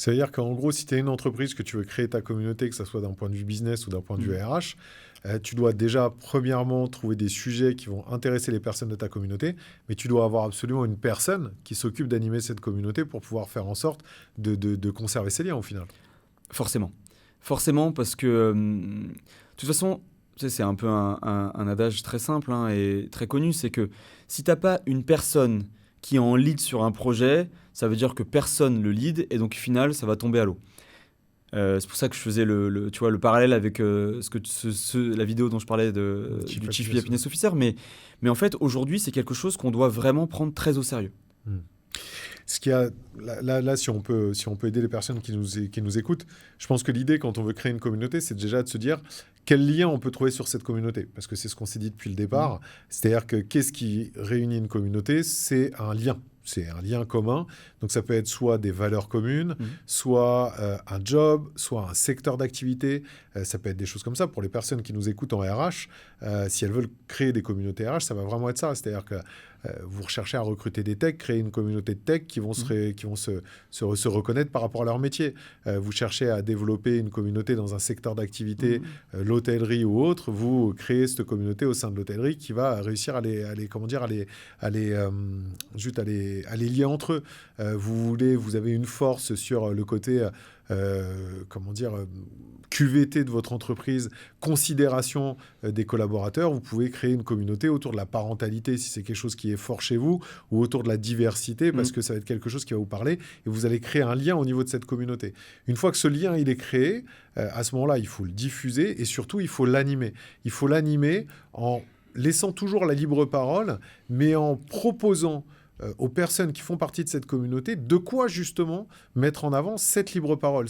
C'est-à-dire qu'en gros, si tu es une entreprise que tu veux créer ta communauté, que ce soit d'un point de vue business ou d'un point de vue RH, tu dois déjà, premièrement, trouver des sujets qui vont intéresser les personnes de ta communauté, mais tu dois avoir absolument une personne qui s'occupe d'animer cette communauté pour pouvoir faire en sorte de conserver ces liens au final. Forcément. Forcément, parce que, de toute façon, tu sais, c'est un peu un adage très simple hein, et très connu, c'est que si tu n'as pas une personne qui est en lead sur un projet, ça veut dire que personne le lead, et donc au final, ça va tomber à l'eau. C'est pour ça que je faisais tu vois, le parallèle avec la vidéo dont je parlais du Chief Happiness Officer. Mais en fait, aujourd'hui, c'est quelque chose qu'on doit vraiment prendre très au sérieux. Ce qu'il y a, là si on peut aider les personnes qui nous écoutent, je pense que l'idée, quand on veut créer une communauté, c'est déjà de se dire quel lien on peut trouver sur cette communauté. Parce que c'est ce qu'on s'est dit depuis le départ. C'est-à-dire que qu'est-ce qui réunit une communauté? C'est un lien. C'est un lien commun. Donc, ça peut être soit des valeurs communes, soit un job, soit un secteur d'activité. Ça peut être des choses comme ça. Pour les personnes qui nous écoutent en RH, si elles veulent créer des communautés RH, ça va vraiment être ça. C'est-à-dire que vous recherchez à recruter des techs, créer une communauté de tech qui vont se reconnaître par rapport à leur métier. Vous cherchez à développer une communauté dans un secteur d'activité, l'hôtellerie ou autre. Vous créez cette communauté au sein de l'hôtellerie qui va réussir à les lier entre eux. Vous avez une force sur le côté QVT de votre entreprise, considération des collaborateurs. Vous pouvez créer une communauté autour de la parentalité si c'est quelque chose qui est fort chez vous, ou autour de la diversité parce que ça va être quelque chose qui va vous parler, et vous allez créer un lien au niveau de cette communauté. Une fois que ce lien il est créé, à ce moment-là, il faut le diffuser et surtout il faut l'animer. Il faut l'animer en laissant toujours la libre parole, mais en proposant aux personnes qui font partie de cette communauté de quoi justement mettre en avant cette libre parole.